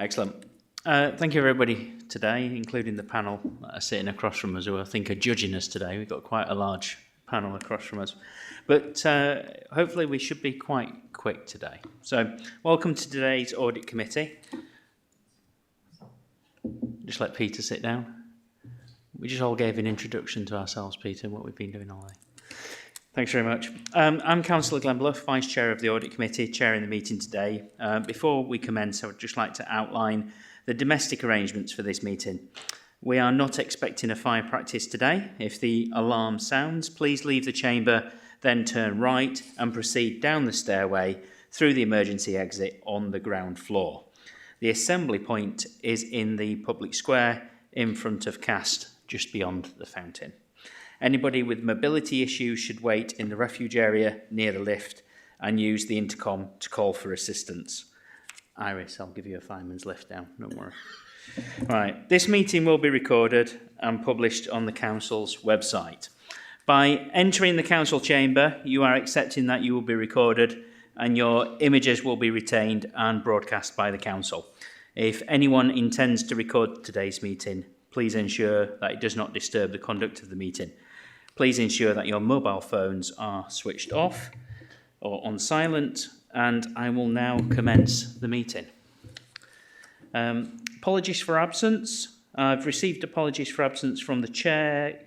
Excellent. Thank you, everybody, today, including the panel sitting across from us, who I think are judging us today. We've got quite a large panel across from us. But hopefully we should be quite quick today. So, welcome to today's Audit Committee. Just let Peter sit down. We just all gave an introduction to ourselves, Peter, and what we've been doing all day. Thanks very much. I'm Councillor Glenn Bluff, Vice Chair of the Audit Committee, chairing the meeting today. Before we commence, I would just like to outline the domestic arrangements for this meeting. We are not expecting a fire practice today. If the alarm sounds, please leave the chamber, then turn right and proceed down the stairway through the emergency exit on the ground floor. The assembly point is in the public square in front of CAST, just beyond the fountain. Anybody with mobility issues should wait in the refuge area near the lift and use the intercom to call for assistance. Iris, I'll give you a fireman's lift now, don't worry. Right, this meeting will be recorded and published on the council's website. By entering the council chamber, you are accepting that you will be recorded and your images will be retained and broadcast by the council. If anyone intends to record today's meeting, please ensure that it does not disturb the conduct of the meeting. Please ensure that your mobile phones are switched off or on silent, and I will now commence the meeting. Apologies for absence. I've received apologies for absence from the Chair,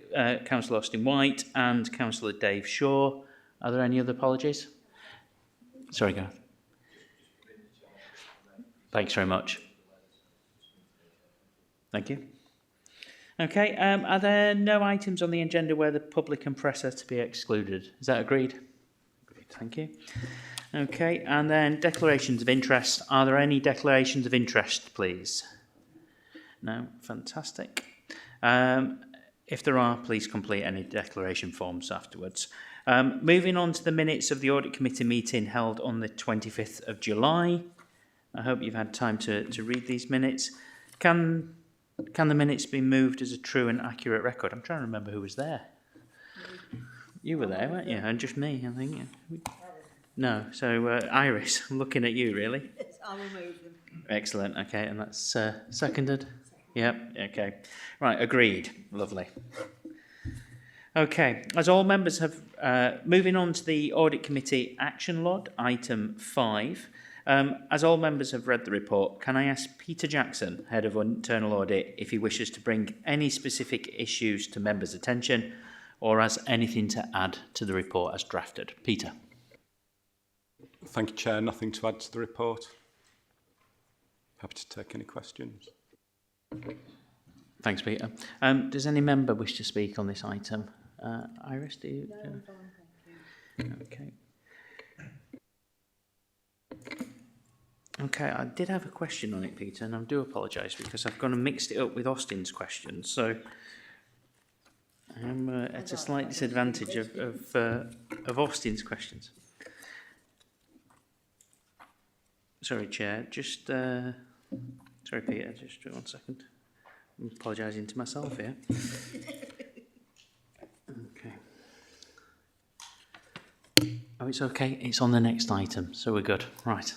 Councillor Austin White, and Councillor Dave Shaw. Are there any other apologies? Sorry, Gareth. Thanks very much. Thank you. Okay, are there no items on the agenda where the public and press are to be excluded? Is that agreed? Agreed, thank you. Okay, and then declarations of interest. Are there any declarations of interest, please? No, fantastic. If there are, please complete any declaration forms afterwards. Moving on to the minutes of the Audit Committee meeting held on the 25th of July. I hope you've had time to read these minutes. Can the minutes be moved as a true and accurate record? I'm trying to remember who was there. You were there, weren't you? And just me, I think. No, so Iris, I'm looking at you, really. I'll remove them. Excellent, okay, and that's seconded? Yep, okay. Right, agreed. Lovely. Okay, as all members have, moving on to the Audit Committee Action Log, item 5. As all members have read the report, can I ask Peter Jackson, Head of Internal Audit, if he wishes to bring any specific issues to members' attention or has anything to add to the report as drafted? Peter. Thank you, Chair. Nothing to add to the report. Happy to take any questions. Thanks, Peter. Does any member wish to speak on this item? Iris, do you? No, I'm fine, thank you. Okay. Okay, I did have a question on it, Peter, and I do apologise because I've gone and mixed it up with Austin's questions. So I'm at a slight disadvantage of Austin's questions. Sorry, Chair. Just sorry, Peter. Just 1 second. I'm apologising to myself here. Okay. Oh, it's okay. It's on the next item, so we're good. Right.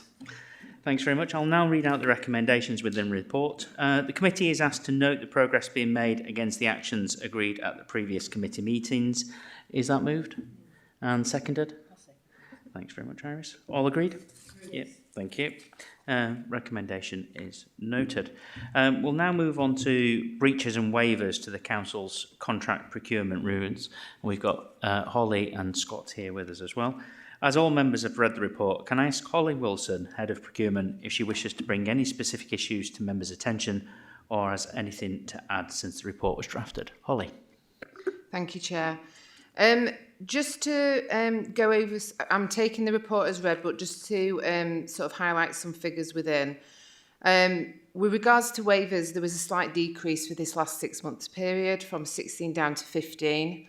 Thanks very much. I'll now read out the recommendations within the report. The committee is asked to note the progress being made against the actions agreed at the previous committee meetings. Is that moved? And seconded? Thanks very much, Iris. All agreed? Yep. Thank you. Recommendation is noted. We'll now move on to breaches and waivers to the Council's contract procurement rules. We've got Holly and Scott here with us as well. As all members have read the report, can I ask Holly Wilson, Head of Procurement, if she wishes to bring any specific issues to members' attention or has anything to add since the report was drafted? Holly. Thank you, Chair. Just to go over, I'm taking the report as read, but just to sort of highlight some figures within. With regards to waivers, there was a slight decrease for this last 6 months period from 16 down to 15.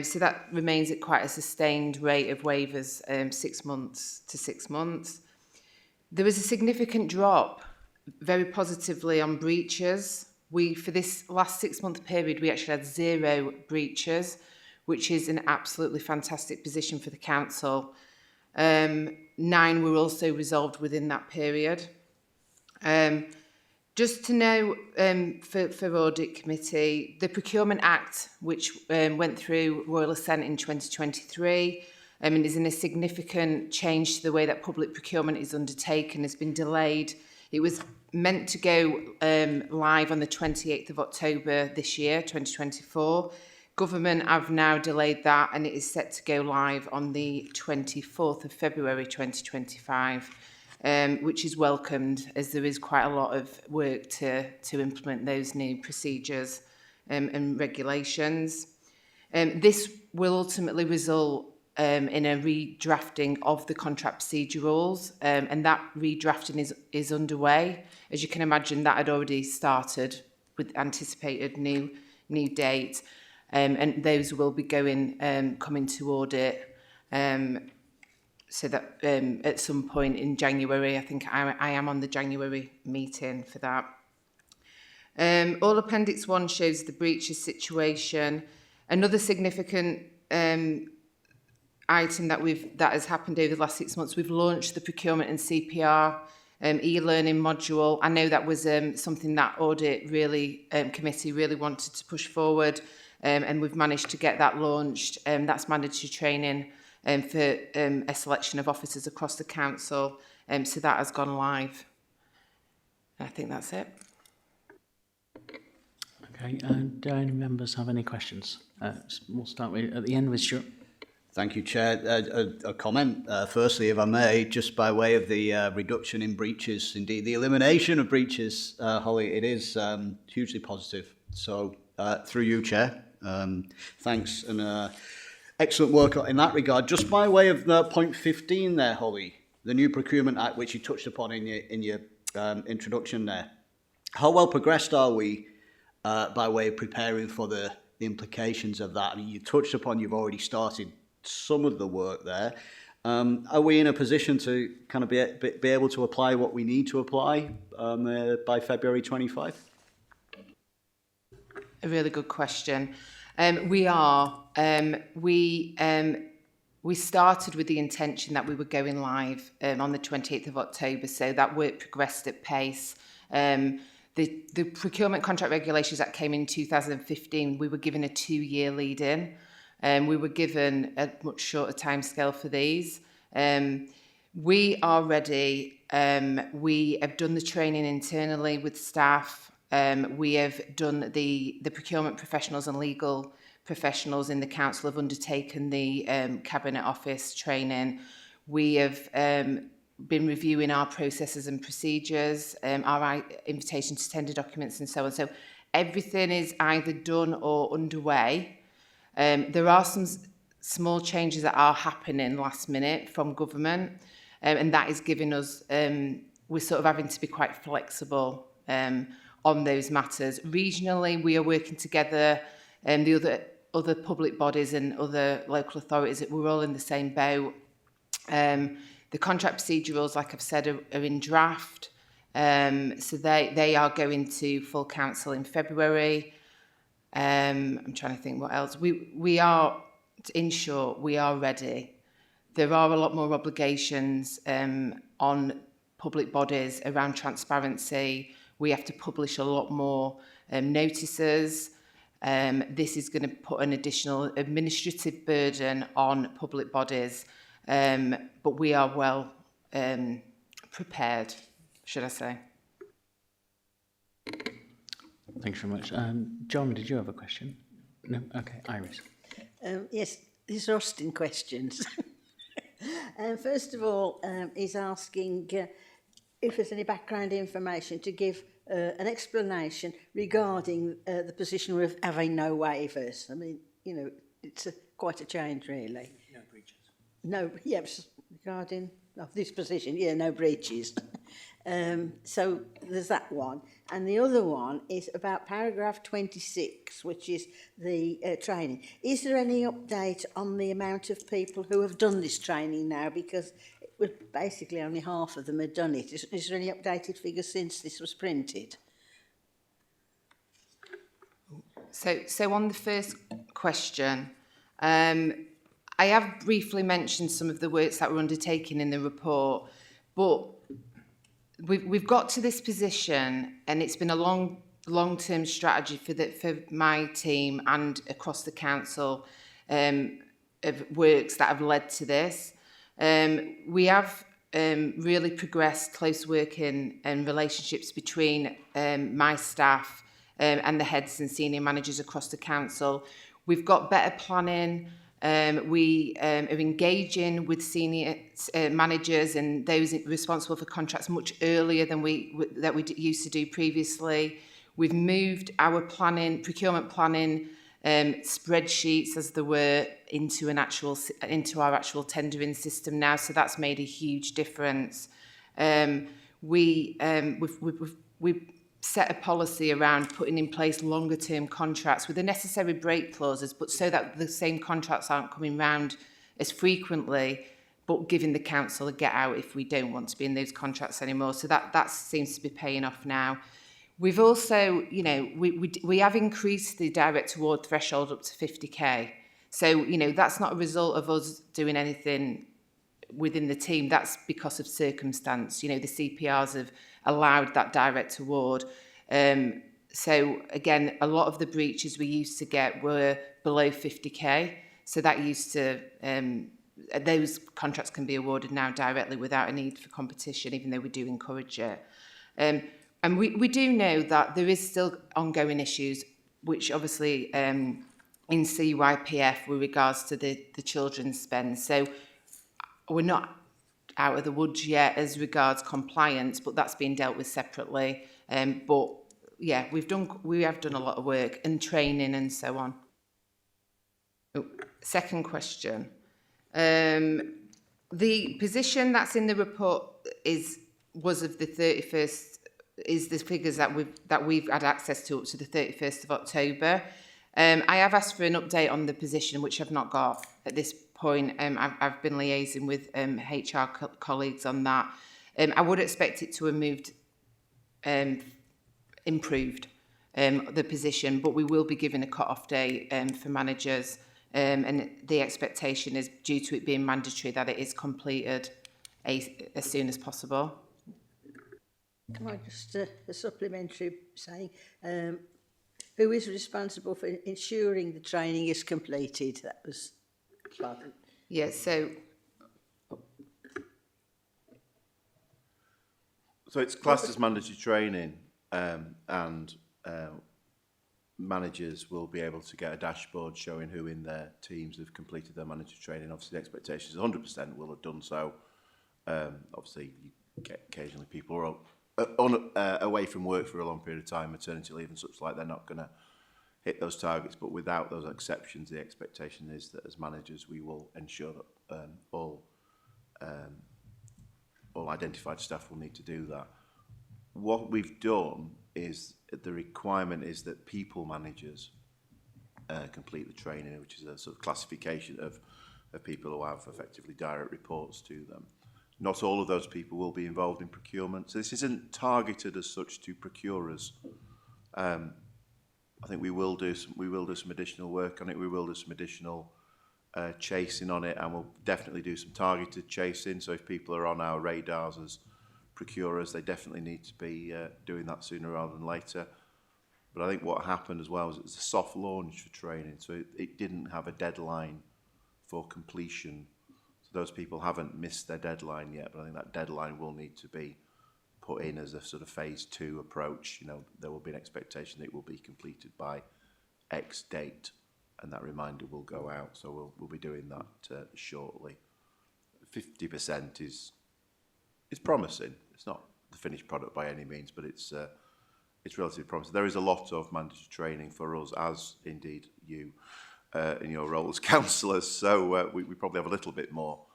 So that remains at quite a sustained rate of waivers, 6 months to 6 months. There was a significant drop, very positively, on breaches. For this last 6 month period, we actually had 0 breaches, which is an absolutely fantastic position for the council. 9 were also resolved within that period. Just to know for Audit Committee, the Procurement Act, which went through Royal Assent in 2023, and is in a significant change to the way that public procurement is undertaken, has been delayed. It was meant to go live on the 28th of October this year, 2024. Government have now delayed that, and it is set to go live on the 24th of February 2025, which is welcomed, as there is quite a lot of work to implement those new procedures and regulations. This will ultimately result in a redrafting of the contract procedure rules, and that redrafting is underway. As you can imagine, that had already started with anticipated new date, and those will be coming to audit, so that at some point in January, I think I am on the January meeting for that. All Appendix 1 shows the breaches situation. Another significant item that has happened over the last 6 months, we've launched the procurement and CPR e-learning module. I know that was something that Audit Committee really wanted to push forward, and we've managed to get that launched. That's mandatory training for a selection of officers across the council, so that has gone live. I think that's it. Okay, do any members have any questions? We'll start at the end with Stuart. Thank you, Chair. A comment, firstly, if I may, just by way of the reduction in breaches, indeed the elimination of breaches, Holly, it is hugely positive. So, through you, Chair, thanks, and excellent work in that regard. Just by way of point 15 there, Holly, the new Procurement Act, which you touched upon in your introduction there. How well progressed are we by way of preparing for the implications of that? I mean, you touched upon, you've already started some of the work there. Are we in a position to kind of be able to apply what we need to apply by February 25? A really good question. We are. We started with the intention that we were going live on the 28th of October, so that work progressed at pace. The procurement contract regulations that came in 2015, we were given a 2-year lead in. We were given a much shorter timescale for these. We are ready. We have done the training internally with staff. We have done the procurement professionals and legal professionals in the council have undertaken the Cabinet Office training. We have been reviewing our processes and procedures, our invitation to tender documents and so on. So everything is either done or underway. There are some small changes that are happening last minute from government, and that is giving us, we're sort of having to be quite flexible on those matters. Regionally, we are working together, the other public bodies and other local authorities, we're all in the same boat. The contract procedurals, like I've said, are in draft. So they are going to full council in February. I'm trying to think what else. We are, in short, we are ready. There are a lot more obligations on public bodies around transparency. We have to publish a lot more notices. This is going to put an additional administrative burden on public bodies, but we are well prepared, should I say. Thanks very much. John, did you have a question? No? Okay, Iris. Yes, these are Austin questions. First of all, he's asking if there's any background information to give an explanation regarding the position of having no waivers. I mean, you know, it's quite a change, really. No breaches. No, yes, regarding this position, yeah, no breaches. So there's that one. And the other one is about paragraph 26, which is the training. Is there any update on the amount of people who have done this training now? Because it was basically only half of them had done it. Is there any updated figures since this was printed? So on the first question, I have briefly mentioned some of the works that were undertaken in the report, but we've got to this position, and it's been a long-term strategy for my team and across the council of works that have led to this. We have really progressed close working and relationships between my staff and the heads and senior managers across the council. We've got better planning. We are engaging with senior managers and those responsible for contracts much earlier than we used to do previously. We've moved our procurement planning spreadsheets, as there were, into our actual tendering system now. So that's made a huge difference. We've set a policy around putting in place longer term contracts with the necessary break clauses, but so that the same contracts aren't coming round as frequently, but giving the council a get out if we don't want to be in those contracts anymore. So that seems to be paying off now. We've also, we have increased the direct award threshold up to 50k. So, that's not a result of us doing anything within the team. That's because of circumstance. The CPRs have allowed that direct award. So again, a lot of the breaches we used to get were below 50k. So that used to, those contracts can be awarded now directly without a need for competition, even though we do encourage it. And we do know that there is still ongoing issues, which obviously in CYPF with regards to the children's spend. So we're not out of the woods yet as regards compliance, but that's being dealt with separately. But yeah, we have done a lot of work and training and so on. Second question. The position that's in the report was of the 31st, is the figures that we've had access to up to the 31st of October. I have asked for an update on the position, which I've not got at this point. I've been liaising with HR colleagues on that. I would expect it to have improved the position, but we will be given a cut-off date for managers, and the expectation is, due to it being mandatory, that it is completed as soon as possible. Can I just a supplementary saying, who is responsible for ensuring the training is completed? That was pardon. Yeah, so it's classed as mandatory training, and managers will be able to get a dashboard showing who in their teams have completed their mandatory training. Obviously, the expectation is 100% will have done so. Obviously, you get occasionally people are away from work for a long period of time, maternity leave and such like, they're not going to hit those targets, but without those exceptions, the expectation is that as managers we will ensure that all identified staff will need to do that. What we've done is, the requirement is that people managers complete the training, which is a sort of classification of people who have effectively direct reports to them. Not all of those people will be involved in procurement. So this isn't targeted as such to procurers. I think we will do some additional work on it. We will do some additional chasing on it, and we'll definitely do some targeted chasing. So if people are on our radars as procurers, they definitely need to be doing that sooner rather than later. But I think what happened as well was it was a soft launch for training, so it didn't have a deadline for completion. Those people haven't missed their deadline yet, but I think that deadline will need to be put in as a sort of phase 2 approach. There will be an expectation that it will be completed by X date, and that reminder will go out. So we'll be doing that shortly. 50% is promising. It's not the finished product by any means, but it's relatively promising. There is a lot of mandatory training for us, as indeed you. In your role as councillors, so we probably have a little bit more.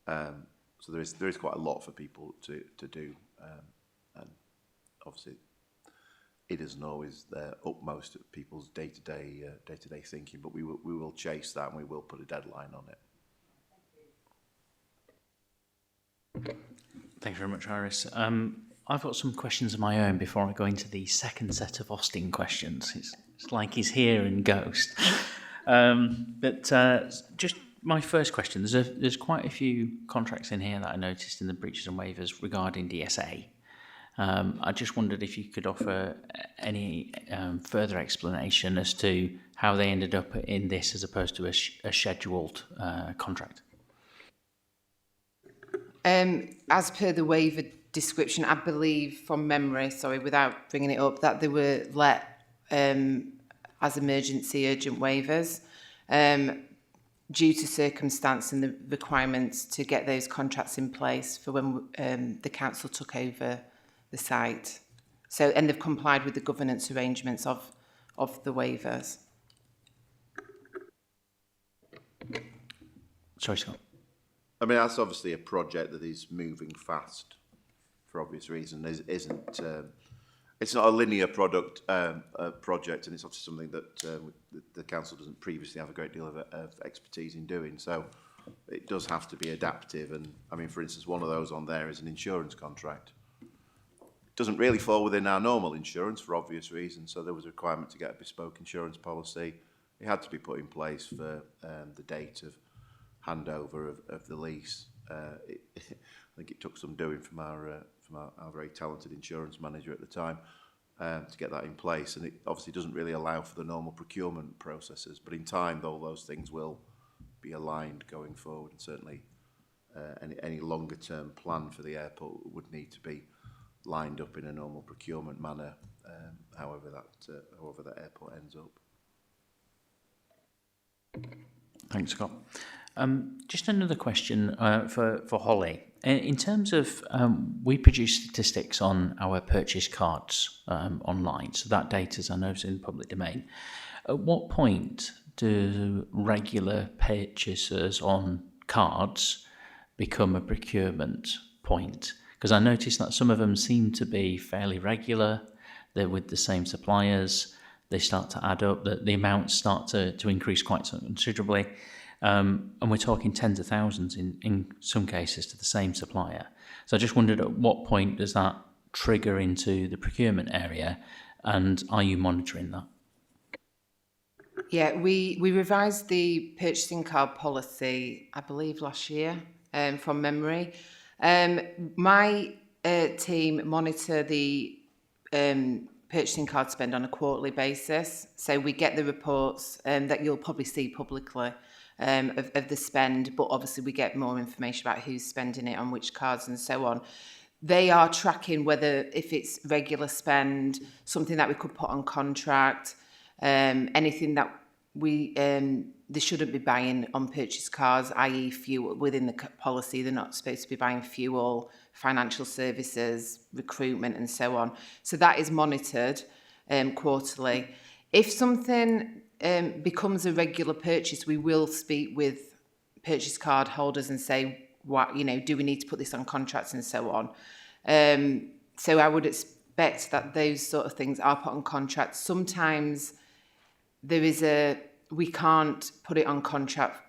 So there is quite a lot for people to do, and obviously it isn't always the utmost of people's day-to-day thinking, but we will chase that and we will put a deadline on it. Thank you very much, Iris. I've got some questions of my own before I go into the second set of Austin questions. It's like he's here in Ghost. But just my first question, there's quite a few contracts in here that I noticed in the breaches and waivers regarding DSA. I just wondered if you could offer any further explanation as to how they ended up in this as opposed to a scheduled contract. As per the waiver description, I believe from memory, sorry, without bringing it up, that they were let as emergency urgent waivers due to circumstance and the requirements to get those contracts in place for when the council took over the site. So, and they've complied with the governance arrangements of the waivers. Sorry, Scott. I mean, that's obviously a project that is moving fast for obvious reasons. It's not a linear project, and it's obviously something that the council doesn't previously have a great deal of expertise in doing. So it does have to be adaptive. And I mean, for instance, one of those on there is an insurance contract. It doesn't really fall within our normal insurance for obvious reasons. So there was a requirement to get a bespoke insurance policy. It had to be put in place for the date of handover of the lease. I think it took some doing from our very talented insurance manager at the time to get that in place, and it obviously doesn't really allow for the normal procurement processes, but in time all those things will be aligned going forward, and certainly any longer term plan for the airport would need to be lined up in a normal procurement manner, however that airport ends up. Thanks, Scott. Just another question for Holly. In terms of, we produce statistics on our purchase cards online, so that data, as I know, is in the public domain. At what point do regular purchasers on cards become a procurement point? Because I noticed that some of them seem to be fairly regular, they're with the same suppliers, they start to add up, the amounts start to increase quite considerably. And we're talking tens of thousands in some cases to the same supplier. So I just wondered, at what point does that trigger into the procurement area, and are you monitoring that? Yeah, we revised the purchasing card policy, I believe, last year, from memory. My team monitor the purchasing card spend on a quarterly basis. So we get the reports that you'll probably see publicly of the spend, but obviously we get more information about who's spending it on which cards and so on. They are tracking whether, if it's regular spend, something that we could put on contract, anything that they shouldn't be buying on purchase cards, i.e. fuel. Within the policy, they're not supposed to be buying fuel, financial services, recruitment and so on. So that is monitored quarterly. If something becomes a regular purchase, we will speak with purchase card holders and say, what, do we need to put this on contracts and so on. So I would expect that those sort of things are put on contracts. Sometimes we can't put it on contract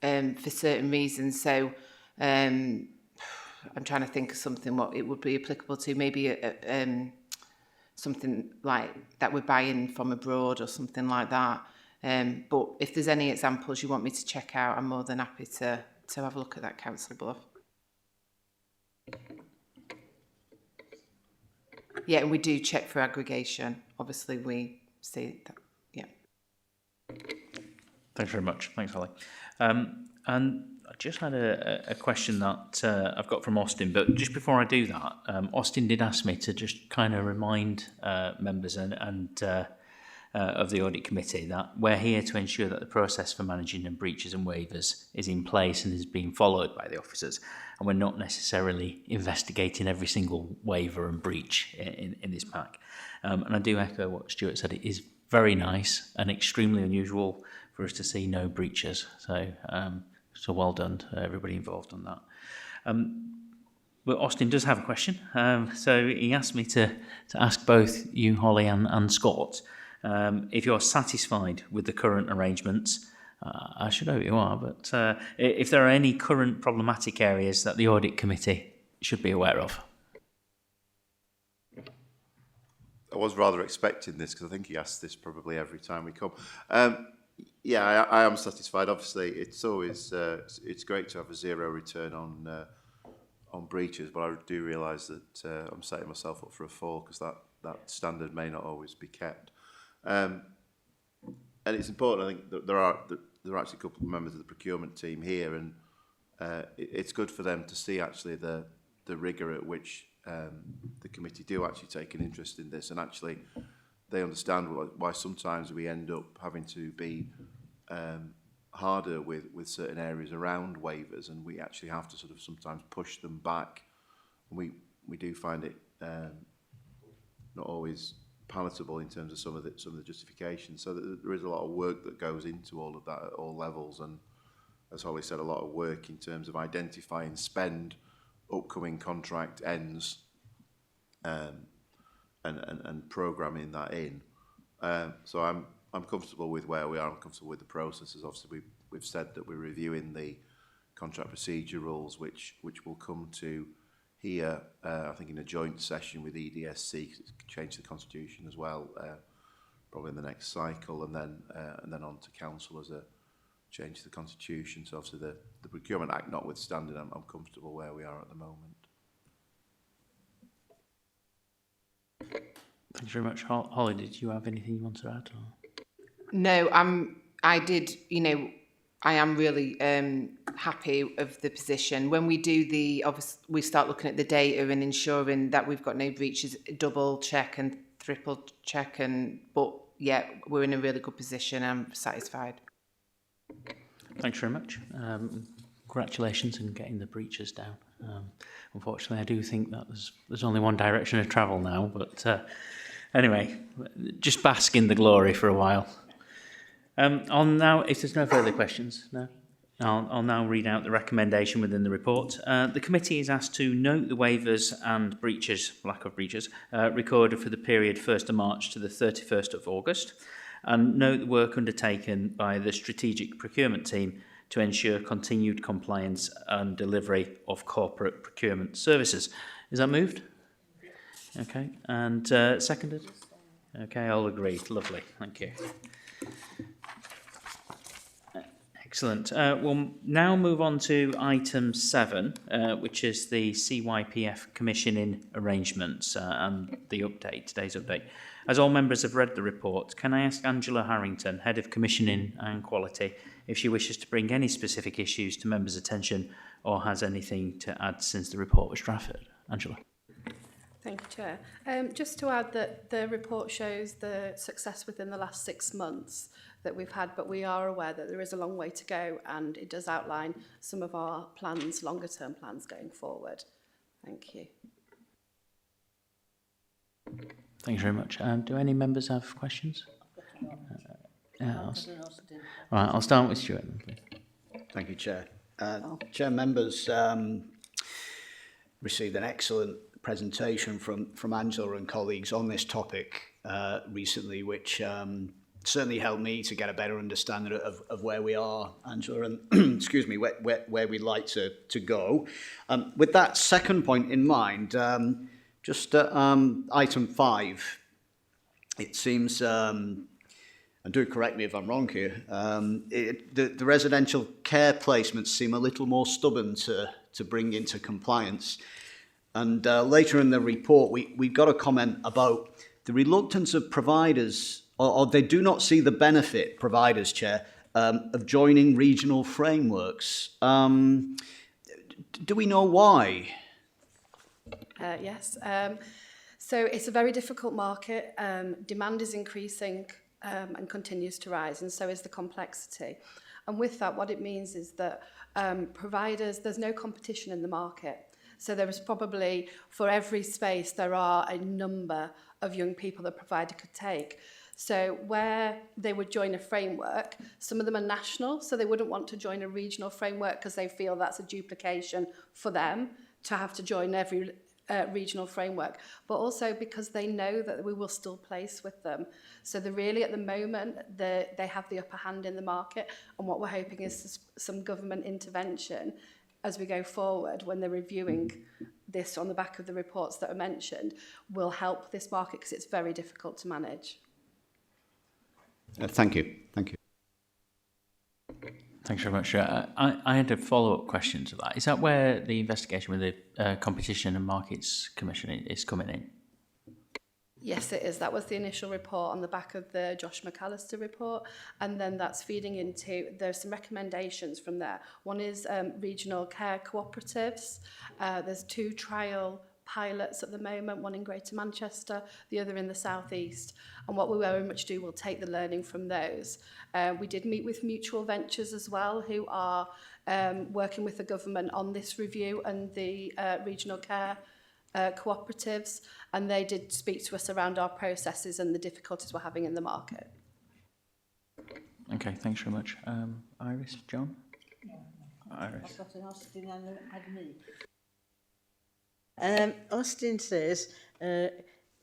for certain reasons. So I'm trying to think of something what it would be applicable to. Maybe something like that we're buying from abroad or something like that. But if there's any examples you want me to check out, I'm more than happy to have a look at that, Councillor Bluff. Yeah, and we do check for aggregation. Obviously, we see that. Yeah. Thanks very much. Thanks, Holly. And I just had a question that I've got from Austin, but just before I do that, Austin did ask me to just kind of remind members and of the audit committee that we're here to ensure that the process for managing breaches and waivers is in place and is being followed by the officers, and we're not necessarily investigating every single waiver and breach in this pack. And I do echo what Stuart said. It is very nice and extremely unusual for us to see no breaches. So well done to everybody involved on that. But Austin does have a question. So he asked me to ask both you, Holly, and Scott, if you're satisfied with the current arrangements. I should hope you are, but if there are any current problematic areas that the audit committee should be aware of. I was rather expecting this because I think he asks this probably every time we come. Yeah, I am satisfied. Obviously, it's always it's great to have a zero return on on breaches, but I do realise that I'm setting myself up for a fall because that standard may not always be kept. And it's important, I think, that there are actually a couple of members of the procurement team here, and it's good for them to see actually the rigour at which the committee do actually take an interest in this, and actually they understand why sometimes we end up having to be harder with certain areas around waivers, and we actually have to sort of sometimes push them back. We do find it not always palatable in terms of some of the justifications. So there is a lot of work that goes into all of that at all levels, and as Holly said, a lot of work in terms of identifying spend, upcoming contract ends, and programming that in. So I'm comfortable with where we are. I'm comfortable with the processes. Obviously, we've said that we're reviewing the contract procedure rules, which will come to here, I think, in a joint session with EDSC, cause it's changed the constitution as well, probably in the next cycle, and then on to council as a change to the constitution. So obviously the Procurement Act notwithstanding, I'm comfortable where we are at the moment. Thanks very much. Holly, did you have anything you want to add? Or? No, I did, I am really happy of the position. When we do we start looking at the data and ensuring that we've got no breaches, double check and triple check, but yeah, we're in a really good position. I'm satisfied. Thanks very much. Congratulations on getting the breaches down. Unfortunately, I do think that there's only one direction of travel now, but anyway, just bask in the glory for a while. I'll now, if there's no further questions, I'll now read out the recommendation within the report. The committee is asked to note the waivers and breaches, lack of breaches, recorded for the period 1st of March to the 31st of August, and note the work undertaken by the strategic procurement team to ensure continued compliance and delivery of corporate procurement services. Is that moved? Okay, and seconded? Okay, all agreed. Lovely, thank you. Excellent. We'll now move on to item 7, which is the CYPF commissioning arrangements and the update, today's update. As all members have read the report, can I ask Angela Harrington, Head of Commissioning and Quality, if she wishes to bring any specific issues to members' attention or has anything to add since the report was drafted? Angela. Thank you, Chair. Just to add that the report shows the success within the last 6 months that we've had, but we are aware that there is a long way to go, and it does outline some of our plans, longer term plans going forward. Thank you. Thank you very much. Do any members have questions? All right, I'll start with Stuart. Thank you, Chair. Chair, members received an excellent presentation from Angela and colleagues on this topic recently, which certainly helped me to get a better understanding of where we are, Angela, and excuse me, where we'd like to go. With that second point in mind, just item 5, it seems, and do correct me if I'm wrong here, the residential care placements seem a little more stubborn to bring into compliance. And later in the report, we've got a comment about the reluctance of providers, or they do not see the benefit, providers, Chair, of joining regional frameworks. Do we know why? Yes. So it's a very difficult market. Demand is increasing and continues to rise, and so is the complexity. And with that, what it means is that providers, there's no competition in the market. So there is probably, for every space, there are a number of young people that a provider could take. So where they would join a framework, some of them are national, so they wouldn't want to join a regional framework because they feel that's a duplication for them to have to join every regional framework, but also because they know that we will still place with them. So they're really, at the moment, they have the upper hand in the market, and what we're hoping is some government intervention as we go forward when they're reviewing this on the back of the reports that are mentioned will help this market because it's very difficult to manage. Thank you. Thank you. Thanks very much. I had a follow-up question to that. Is that where the investigation with the Competition and Markets Commission is coming in? Yes, it is. That was the initial report on the back of the Josh McAllister report, and then that's feeding into, there's some recommendations from there. One is regional care cooperatives. There's 2 trial pilots at the moment, one in Greater Manchester, the other in the South East. And what we very much do, we'll take the learning from those. We did meet with Mutual Ventures as well, who are working with the government on this review and the regional care cooperatives, and they did speak to us around our processes and the difficulties we're having in the market. Okay, thanks very much. Iris, John? Iris. I've got an Austin and me. Austin says,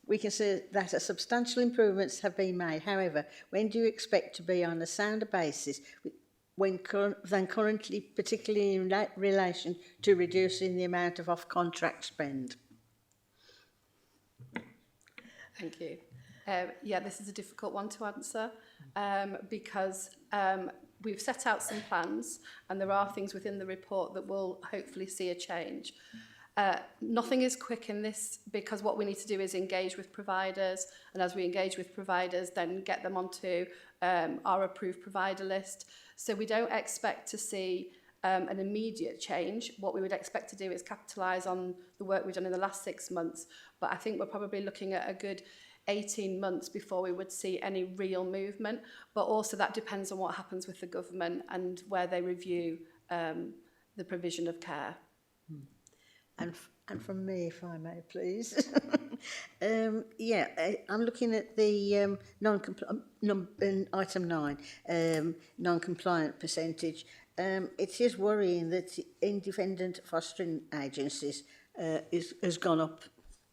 we can say that substantial improvements have been made. However, when do you expect to be on a sounder basis than currently, particularly in relation to reducing the amount of off-contract spend? Thank you. Yeah, this is a difficult one to answer because we've set out some plans and there are things within the report that will hopefully see a change. Nothing is quick in this because what we need to do is engage with providers, and as we engage with providers then get them onto our approved provider list. So we don't expect to see an immediate change. What we would expect to do is capitalise on the work we've done in the last 6 months, but I think we're probably looking at a good 18 months before we would see any real movement, but also that depends on what happens with the government and where they review the provision of care. And from me, if I may, please. I'm looking at the item 9, non-compliant percentage. It is worrying that independent fostering agencies has gone up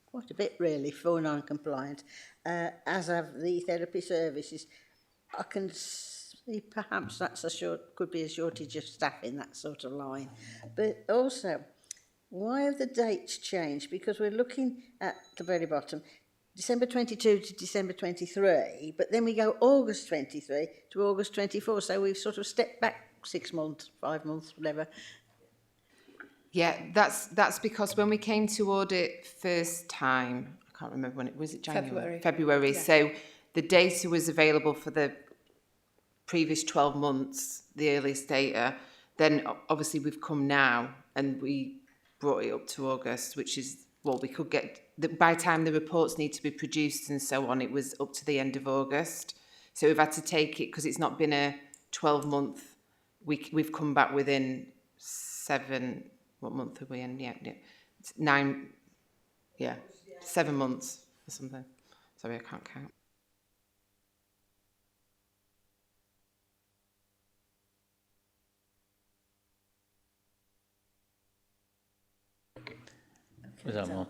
quite a bit, really, for non-compliant, as have the therapy services. I can see perhaps that's could be a shortage of staff in that sort of line. But also, why have the dates changed? Because we're looking at the very bottom, December 22 to December 23, but then we go August 23 to August 24, so we've sort of stepped back 6 months, 5 months, whatever. Yeah, that's because when we came to audit first time, I can't remember when it was. It January? February. Yeah. So the data was available for the previous 12 months, the earliest data. Then obviously we've come now and we brought it up to August, which is what we could get. By the time the reports need to be produced and so on, it was up to the end of August. So we've had to take it because it's not been a 12-month. We've come back within 7. What month are we in? Yeah, 9. Yeah, 7 months or something. Sorry, I can't count. Was that one?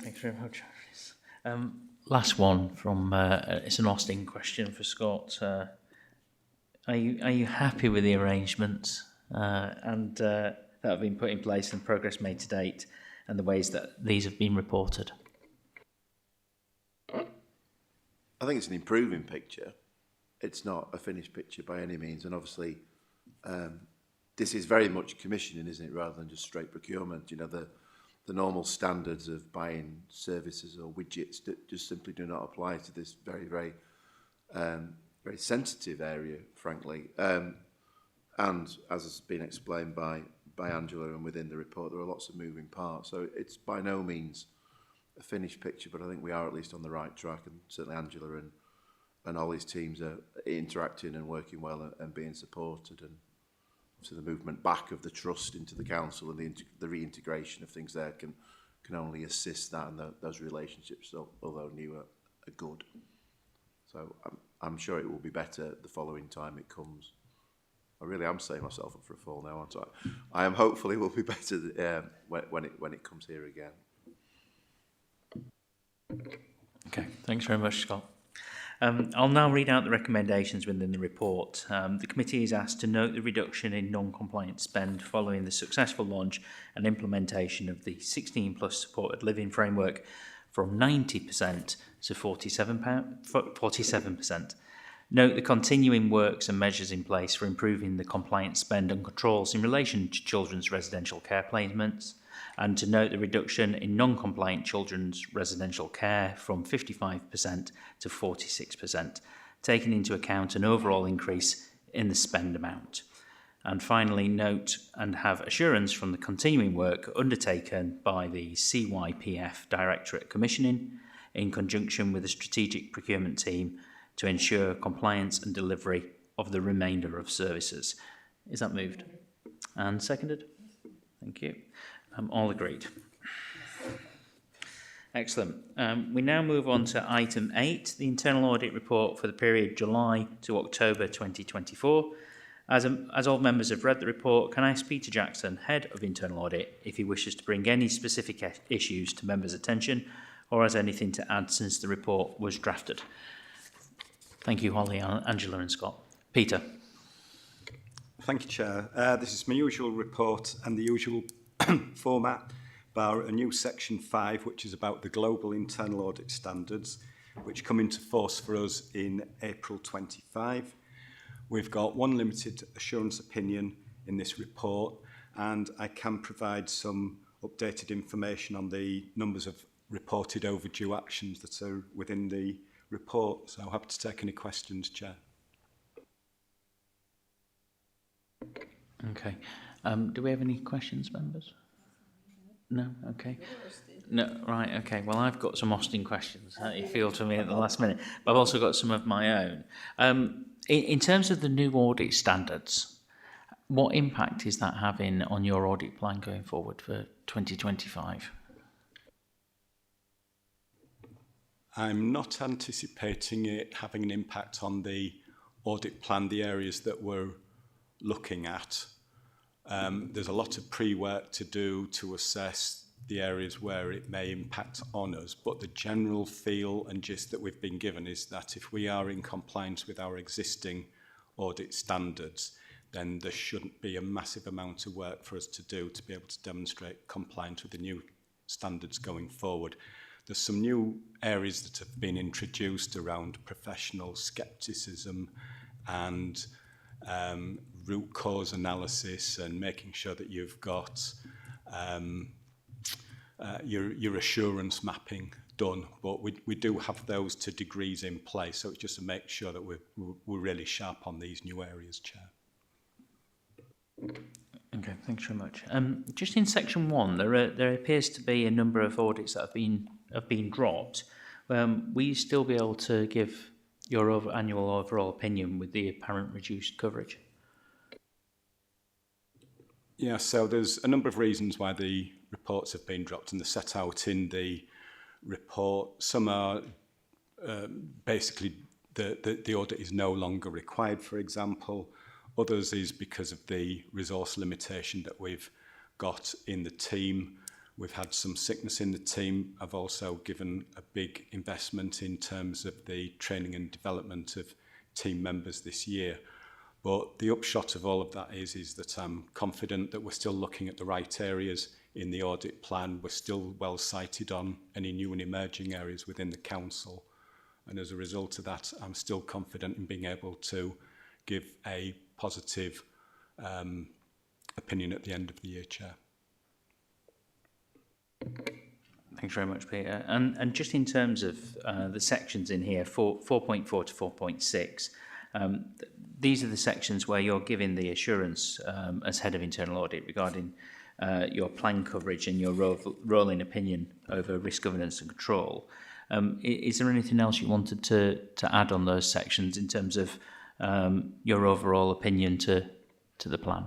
Thanks very much. Last one from it's an Austin question for Scott. Are you happy with the arrangements and that have been put in place and progress made to date, and the ways that these have been reported? I think it's an improving picture. It's not a finished picture by any means, and obviously this is very much commissioning, isn't it, rather than just straight procurement. You know, the normal standards of buying services or widgets that just simply do not apply to this very, very, very sensitive area, frankly. And as has been explained by Angela and within the report, there are lots of moving parts. So it's by no means a finished picture, but I think we are at least on the right track, and certainly Angela and Ollie's teams are interacting and working well and being supported, and so the movement back of the trust into the council and the reintegration of things there can only assist that, and those relationships, although new, are good. So I'm sure it will be better the following time it comes. I really am setting myself up for a fall now, aren't I? I am hopefully will be better when it comes here again. Okay, thanks very much, Scott. I'll now read out the recommendations within the report. The committee is asked to note the reduction in non-compliant spend following the successful launch and implementation of the 16+ supported living framework from 90% to 47%. Note the continuing works and measures in place for improving the compliance spend and controls in relation to children's residential care placements, and to note the reduction in non-compliant children's residential care from 55% to 46%, taking into account an overall increase in the spend amount. And finally, note and have assurance from the continuing work undertaken by the CYPF Directorate Commissioning in conjunction with the Strategic Procurement Team to ensure compliance and delivery of the remainder of services. Is that moved? And seconded? Thank you. All agreed. Excellent. We now move on to item 8, the internal audit report for the period July to October 2024. As all members have read the report, can I ask Peter Jackson, Head of Internal Audit, if he wishes to bring any specific issues to members' attention or has anything to add since the report was drafted? Thank you, Holly, Angela and Scott. Peter. Thank you, Chair. This is my usual report and the usual format, bar a new section 5, which is about the global internal audit standards, which come into force for us in April 25. We've got one limited assurance opinion in this report, and I can provide some updated information on the numbers of reported overdue actions that are within the report. So I'm happy to take any questions, Chair. Okay. Do we have any questions, members? No? Okay. No, right, okay. Well, I've got some Austin questions that you feel to me at the last minute, but I've also got some of my own. In terms of the new audit standards, what impact is that having on your audit plan going forward for 2025? I'm not anticipating it having an impact on the audit plan, the areas that we're looking at. There's a lot of pre-work to do to assess the areas where it may impact on us, but the general feel and gist that we've been given is that if we are in compliance with our existing audit standards, then there shouldn't be a massive amount of work for us to do to be able to demonstrate compliance with the new standards going forward. There's some new areas that have been introduced around professional scepticism and root cause analysis and making sure that you've got your assurance mapping done, but we do have those to degrees in place, so it's just to make sure that we're really sharp on these new areas, Chair. Okay, thanks very much. Just in section 1, there appears to be a number of audits that have been dropped. Will you still be able to give your annual overall opinion with the apparent reduced coverage? Yeah, so there's a number of reasons why the reports have been dropped, and they're set out in the report. Some are basically the audit is no longer required, for example. Others is because of the resource limitation that we've got in the team. We've had some sickness in the team. I've also given a big investment in terms of the training and development of team members this year. But the upshot of all of that is that I'm confident that we're still looking at the right areas in the audit plan. We're still well sighted on any new and emerging areas within the council. And as a result of that, I'm still confident in being able to give a positive opinion at the end of the year, Chair. Thanks very much, Peter. And just in terms of the sections in here, 4.4 to 4.6, these are the sections where you're giving the assurance as Head of Internal Audit regarding your plan coverage and your role in opinion over risk governance and control. Is there anything else you wanted to add on those sections in terms of your overall opinion to the plan?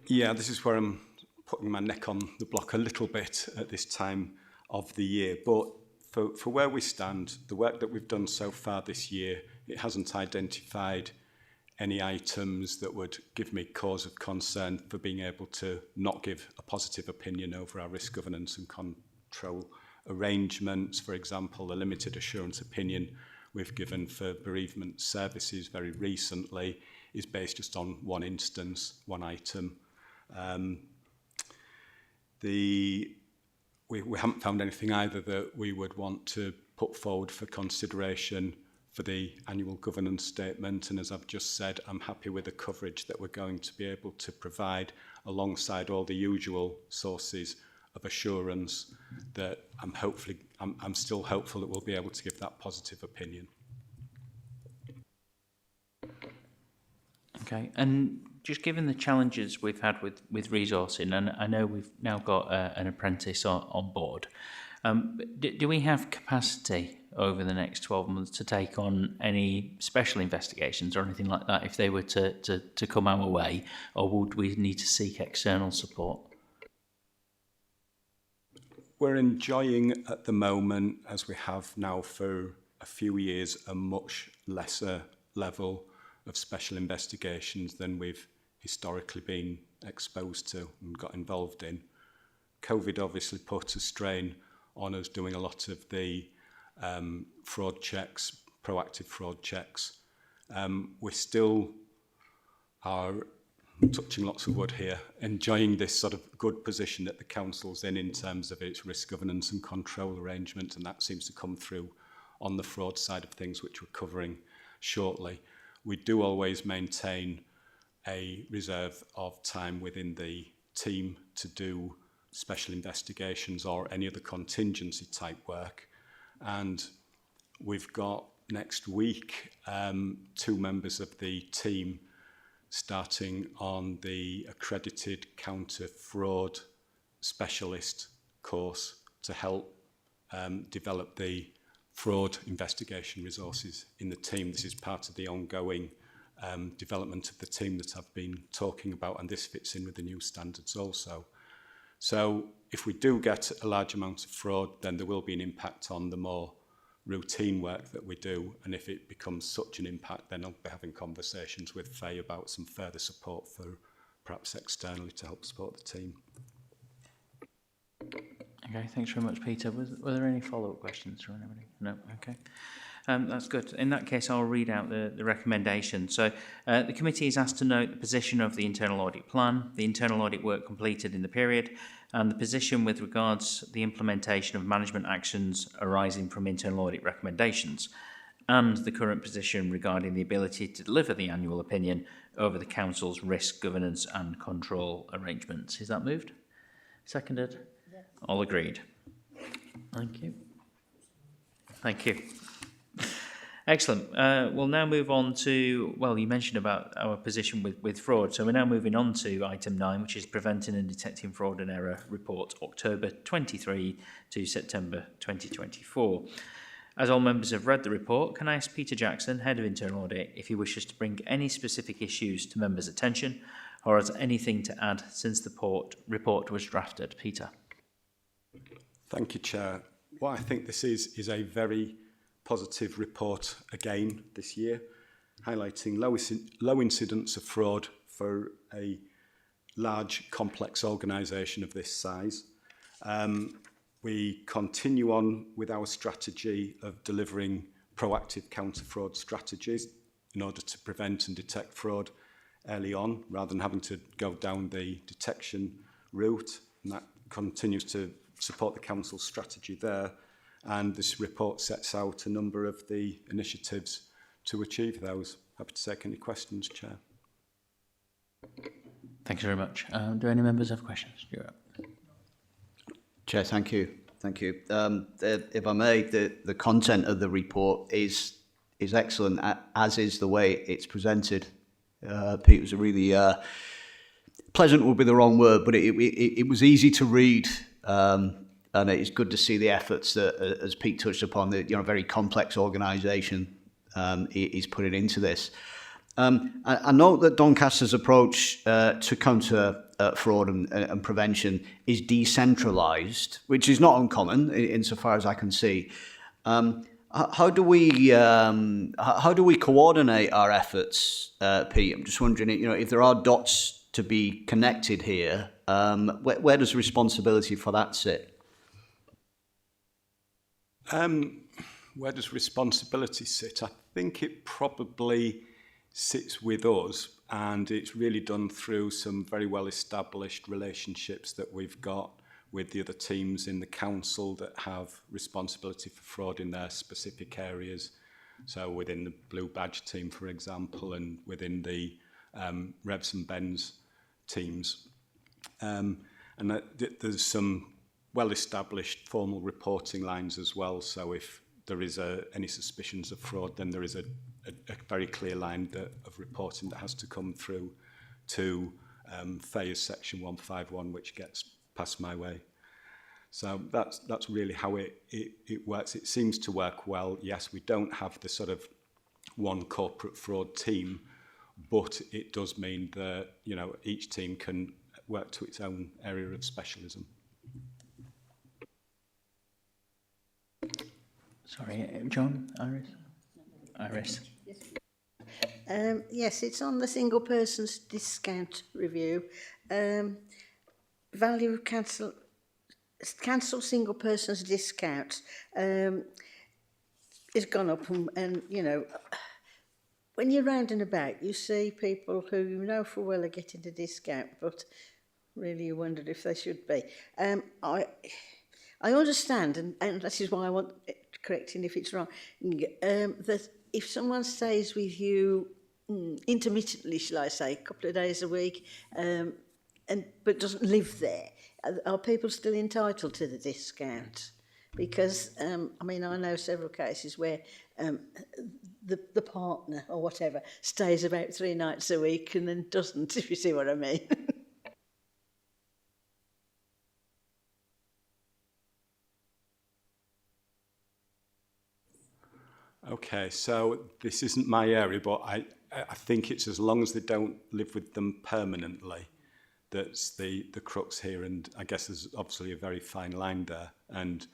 Yeah, this is where I'm putting my neck on the block a little bit at this time of the year. But for where we stand, the work that we've done so far this year, it hasn't identified any items that would give me cause of concern for being able to not give a positive opinion over our risk governance and control arrangements. For example, the limited assurance opinion we've given for bereavement services very recently is based just on one instance, one item. we haven't found anything either that we would want to put forward for consideration for the annual governance statement. And as I've just said, I'm happy with the coverage that we're going to be able to provide alongside all the usual sources of assurance that I'm still hopeful that we'll be able to give that positive opinion. Okay, and just given the challenges we've had with resourcing, and I know we've now got an apprentice on board, do we have capacity over the next 12 months to take on any special investigations or anything like that if they were to come our way, or would we need to seek external support? We're enjoying at the moment, as we have now for a few years, a much lesser level of special investigations than we've historically been exposed to and got involved in. COVID obviously put a strain on us doing a lot of the fraud checks, proactive fraud checks. We still are, touching lots of wood here, enjoying this sort of good position that the council's in terms of its risk governance and control arrangement, and that seems to come through on the fraud side of things, which we're covering shortly. We do always maintain a reserve of time within the team to do special investigations or any other contingency type work. And we've got next week 2 members of the team starting on the accredited counter-fraud specialist course to help develop the fraud investigation resources in the team. This is part of the ongoing development of the team that I've been talking about, and this fits in with the new standards also. So if we do get a large amount of fraud, then there will be an impact on the more routine work that we do, and if it becomes such an impact, then I'll be having conversations with Faye about some further support for perhaps externally to help support the team. Okay, thanks very much, Peter. Were there any follow-up questions from anybody? No, okay. That's good. In that case, I'll read out the recommendation. So the committee is asked to note the position of the internal audit plan, the internal audit work completed in the period, and the position with regards to the implementation of management actions arising from internal audit recommendations, and the current position regarding the ability to deliver the annual opinion over the council's risk, governance and control arrangements. Is that moved? Seconded? Yes. All agreed. Thank you. Thank you. Excellent. We'll now move on to, well, you mentioned about our position with fraud. So we're now moving on to item 9, which is Preventing and Detecting Fraud and Error Report, October 23 to September 2024. As all members have read the report, can I ask Peter Jackson, Head of Internal Audit, if he wishes to bring any specific issues to members' attention, or has anything to add since the report was drafted? Peter. Thank you, Chair. What I think this is a very positive report again this year, highlighting low incidence of fraud for a large, complex organisation of this size. We continue on with our strategy of delivering proactive counter-fraud strategies in order to prevent and detect fraud early on, rather than having to go down the detection route. And that continues to support the Council's strategy there. And this report sets out a number of the initiatives to achieve those. Happy to take any questions, Chair. Thank you very much. Do any members have questions? You're up. Chair, thank you. Thank you. If I may, the content of the report is excellent, as is the way it's presented. Pete, was a really pleasant would be the wrong word, but it was easy to read. And it's good to see the efforts that, as Pete touched upon, the very complex organisation is putting into this. I note that Doncaster's approach to counter fraud and prevention is decentralised, which is not uncommon insofar as I can see. How do we coordinate our efforts, Pete? I'm just wondering, if there are dots to be connected here, where does responsibility for that sit? Where does responsibility sit? I think it probably sits with us, and it's really done through some very well-established relationships that we've got with the other teams in the council that have responsibility for fraud in their specific areas. So within the Blue Badge team, for example, and within the Revs and Bens teams. And there's some well-established formal reporting lines as well. So if there is any suspicions of fraud, then there is a very clear line of reporting that has to come through to FAIR's section 151, which gets passed my way. So that's really how it works. It seems to work well. Yes, we don't have the sort of one corporate fraud team, but it does mean that, you know, each team can work to its own area of specialism. Sorry, John, Iris. Yes, it's on the single person's discount review. Value of cancel single person's discount has gone up, and you know, when you're round and about, you see people who you know full well are getting a discount, but really you wondered if they should be. I understand, and this is why I want correcting if it's wrong, that if someone stays with you intermittently, shall I say, a couple of days a week, but doesn't live there, are people still entitled to the discount? Because, I mean, I know several cases where the partner or whatever stays about 3 nights a week and then doesn't, if you see what I mean. Okay, so this isn't my area, but I think it's as long as they don't live with them permanently, that's the crux here. And I guess there's obviously a very fine line there. And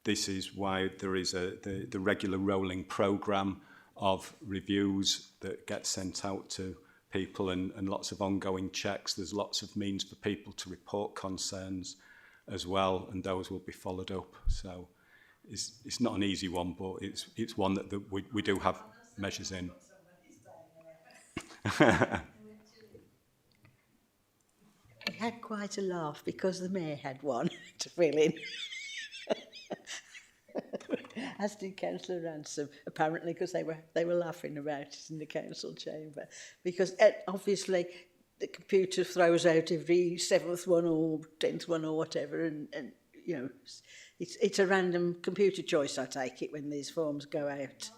this is why there is the regular rolling programme of reviews that get sent out to people, and lots of ongoing checks. There's lots of means for people to report concerns as well, and those will be followed up. So it's not an easy one, but it's one that we do have measures in. We had quite a laugh because the mayor had one to fill in. As did Councillor Ransom, apparently, because they were laughing about it in the council chamber. Because obviously the computer throws out every 7th one or 10th one or whatever, and you know, it's a random computer choice, I take it, when these forms go out.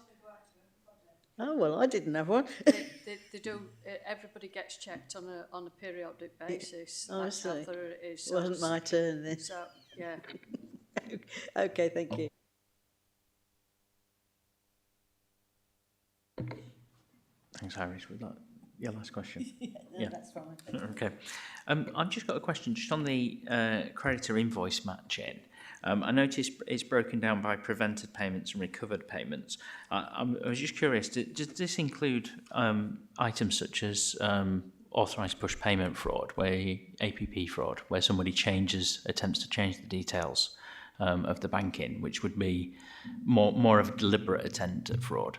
Oh, well, I didn't have one. They do. Everybody gets checked on a periodic basis. Oh, That's I how see. thorough it is. It wasn't my turn then. So, yeah. Okay, thank you. Thanks, Iris. Was that your last question? No, that's fine. Okay. I've just got a question just on the creditor invoice matching. I noticed it's broken down by prevented payments and recovered payments. I was just curious, does this include items such as authorised push payment fraud, APP fraud, where somebody attempts to change the details of the banking, which would be more of a deliberate attempt at fraud?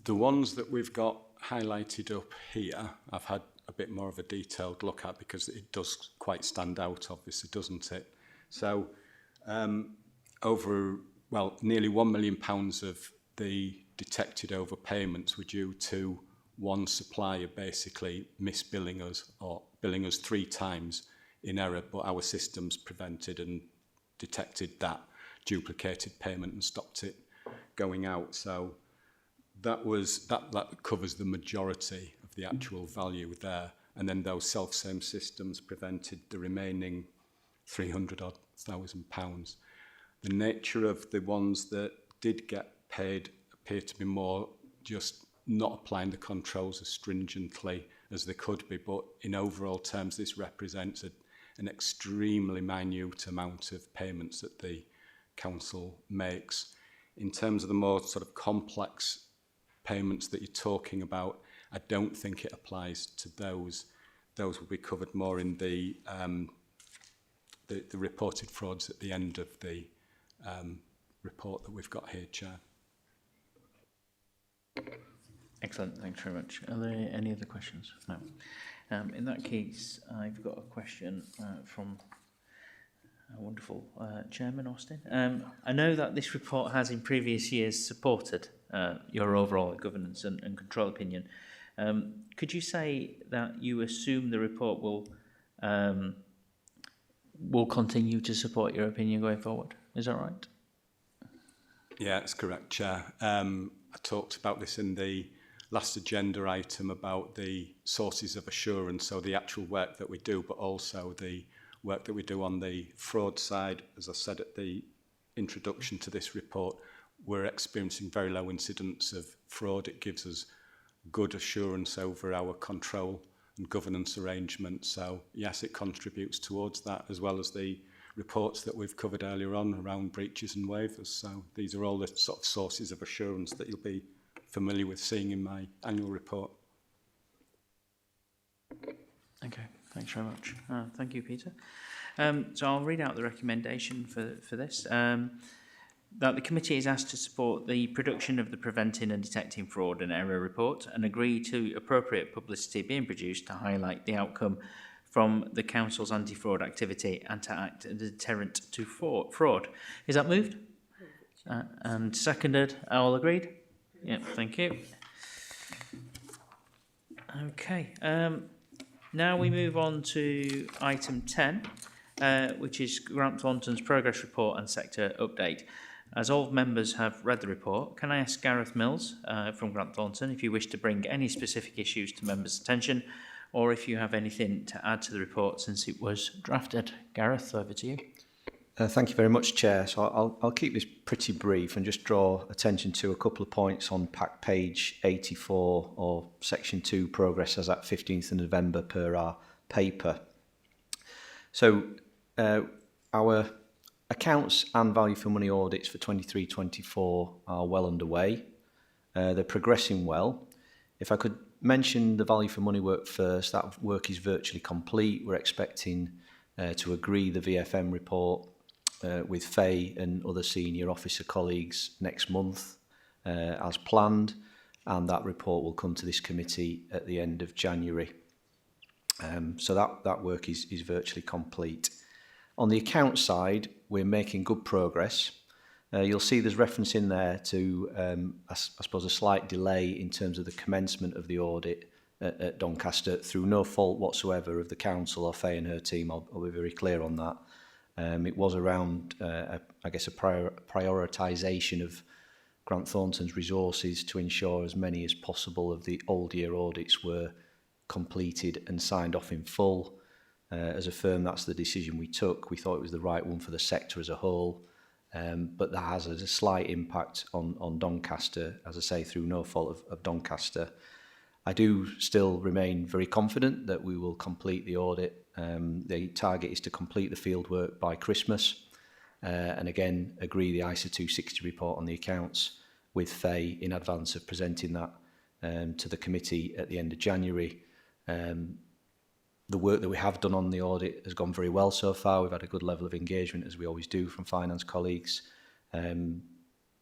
The ones that we've got highlighted up here, I've had a bit more of a detailed look at because it does quite stand out, obviously, doesn't it? So nearly £1 million of the detected overpayments were due to one supplier basically misbilling us or billing us 3 times in error, but our systems prevented and detected that duplicated payment and stopped it going out. So that covers the majority of the actual value there, and then those self-same systems prevented the remaining £300,000. The nature of the ones that did get paid appear to be more just not applying the controls as stringently as they could be, but in overall terms this represents an extremely minute amount of payments that the council makes. In terms of the more sort of complex payments that you're talking about, I don't think it applies to those. Those will be covered more in the reported frauds at the end of the report that we've got here, Chair. Excellent, thanks very much. Are there any other questions? No. In that case, I've got a question from a wonderful Chairman Austin. I know that this report has in previous years supported your overall governance and control opinion. Could you say that you assume the report will continue to support your opinion going forward? Is that right? Yeah, that's correct, Chair. I talked about this in the last agenda item about the sources of assurance, so the actual work that we do, but also the work that we do on the fraud side. As I said at the introduction to this report, we're experiencing very low incidence of fraud. It gives us good assurance over our control and governance arrangements. So yes, it contributes towards that, as well as the reports that we've covered earlier on around breaches and waivers. So these are all the sort of sources of assurance that you'll be familiar with seeing in my annual report. Okay, thanks very much. Thank you, Peter. So I'll read out the recommendation for this. That the committee is asked to support the production of the Preventing and Detecting Fraud and Error report and agree to appropriate publicity being produced to highlight the outcome from the Council's anti-fraud activity and to act as a deterrent to fraud. Is that moved? And seconded? All agreed? Yeah, thank you. Okay. Now we move on to item 10, which is Grant Thornton's progress report and sector update. As all members have read the report, can I ask Gareth Mills from Grant Thornton if you wish to bring any specific issues to members' attention, or if you have anything to add to the report since it was drafted. Gareth, over to you. Thank you very much, Chair. So I'll keep this pretty brief and just draw attention to a couple of points on pack page 84 or section 2 progress as at 15th of November per our paper. So our accounts and value for money audits for 23-24 are well underway. They're progressing well. If I could mention the value for money work first, that work is virtually complete. We're expecting to agree the VFM report with Faye and other senior officer colleagues next month as planned, and that report will come to this committee at the end of January. So that work is virtually complete. On the account side, we're making good progress. You'll see there's reference in there to, I suppose, a slight delay in terms of the commencement of the audit at Doncaster through no fault whatsoever of the council or Faye and her team. I'll be very clear on that. It was around, I guess, a prioritisation of Grant Thornton's resources to ensure as many as possible of the old year audits were completed and signed off in full. As a firm, that's the decision we took. We thought it was the right one for the sector as a whole, but that has a slight impact on Doncaster, as I say, through no fault of Doncaster. I do still remain very confident that we will complete the audit. The target is to complete the field work by Christmas and again agree the ISA 260 report on the accounts with Faye in advance of presenting that to the committee at the end of January. The work that we have done on the audit has gone very well so far. We've had a good level of engagement, as we always do, from finance colleagues.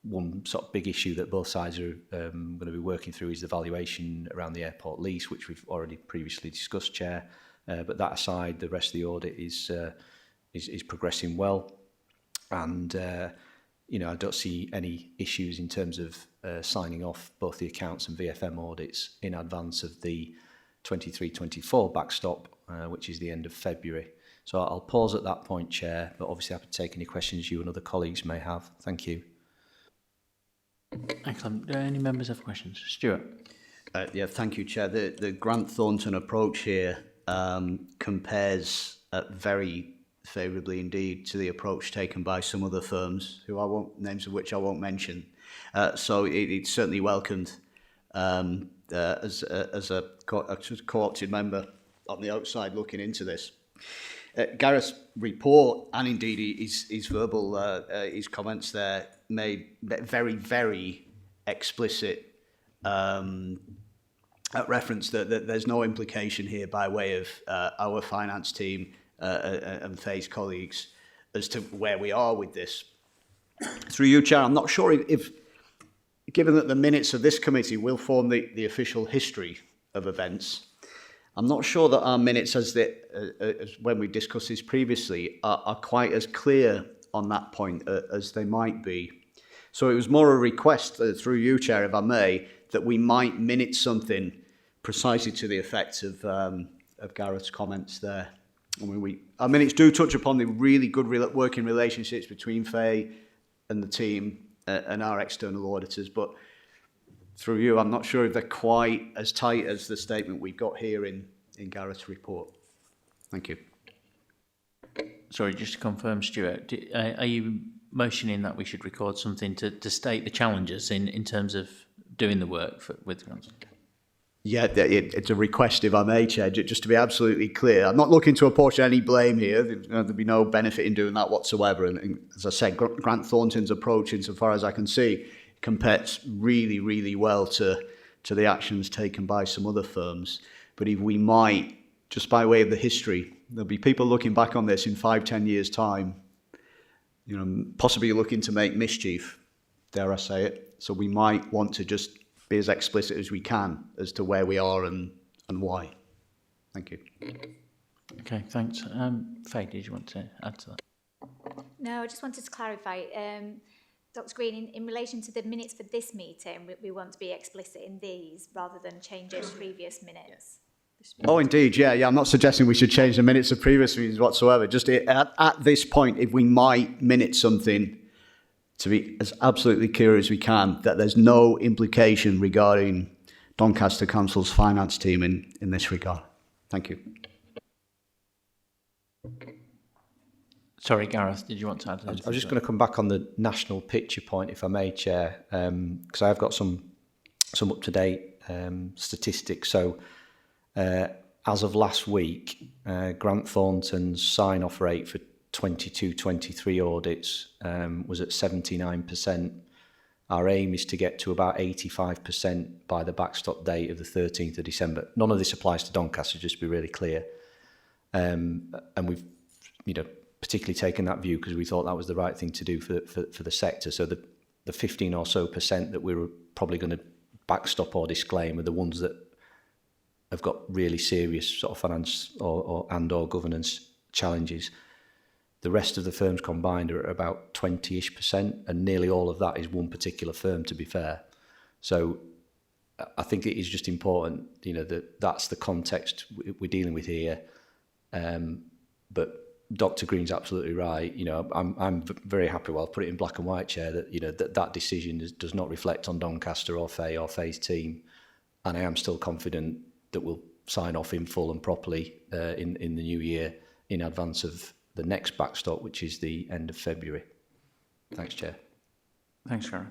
One sort of big issue that both sides are going to be working through is the valuation around the airport lease, which we've already previously discussed, Chair. But that aside, the rest of the audit is progressing well, and you know, I don't see any issues in terms of signing off both the accounts and VFM audits in advance of the 23-24 backstop, which is the end of February. So I'll pause at that point, Chair, but obviously happy to take any questions you and other colleagues may have. Thank you. Excellent. Do any members have questions? Stuart. Yeah, thank you, Chair. The Grant Thornton approach here compares very favourably indeed to the approach taken by some other firms, names of which I won't mention. So it's certainly welcomed as a co-opted member on the outside looking into this. Gareth's report and indeed his verbal his comments there made very, very explicit reference that there's no implication here by way of our finance team and Faye's colleagues as to where we are with this. Through you, Chair, I'm not sure if given that the minutes of this committee will form the official history of events, I'm not sure that our minutes, as when we discussed this previously, are quite as clear on that point as they might be. So it was more a request through you, Chair, if I may, that we might minute something precisely to the effect of Gareth's comments there. I mean, our minutes do touch upon the really good working relationships between Faye and the team and our external auditors, but through you, I'm not sure if they're quite as tight as the statement we've got here in Gareth's report. Thank you. Sorry, just to confirm, Stuart, are you motioning that we should record something to state the challenges in terms of doing the work with grants? Yeah, it's a request, if I may, Chair, just to be absolutely clear. I'm not looking to apportion any blame here. There'll be no benefit in doing that whatsoever. And as I said, Grant Thornton's approach, insofar as I can see, compares really, really well to the actions taken by some other firms. But if we might, just by way of the history, there'll be people looking back on this in 5-10 years' time, you know, possibly looking to make mischief, dare I say it. So we might want to just be as explicit as we can as to where we are and why. Thank you. Okay, thanks. Faye, did you want to add to that? No, I just wanted to clarify. Dr. Green, in relation to the minutes for this meeting, we want to be explicit in these rather than change those previous minutes. Oh, indeed, yeah. I'm not suggesting we should change the minutes of previous meetings whatsoever. Just at this point, if we might minute something, to be as absolutely clear as we can, that there's no implication regarding Doncaster Council's finance team in this regard. Thank you. Sorry, Gareth, did you want to add anything? I was just going to come back on the national picture point, if I may, Chair, because I've got some up-to-date statistics. So, as of last week, Grant Thornton's sign-off rate for 22-23 audits was at 79%. Our aim is to get to about 85% by the backstop date of the 13th of December. None of this applies to Doncaster, just to be really clear. And we've, particularly taken that view because we thought that was the right thing to do for the sector. So the 15% or so that we were probably going to backstop or disclaim are the ones that have got really serious sort of finance or governance challenges. The rest of the firms combined are at about 20-ish%, and nearly all of that is one particular firm, to be fair. So I think it is just important, that's the context we're dealing with here. But Dr. Green's absolutely right. I'm very happy. Well, I'll put it in black and white, Chair, that that decision does not reflect on Doncaster or Faye's team, and I am still confident that we'll sign off in full and properly in the new year in advance of the next backstop, which is the end of February. Thanks, Chair. Thanks, Sharon.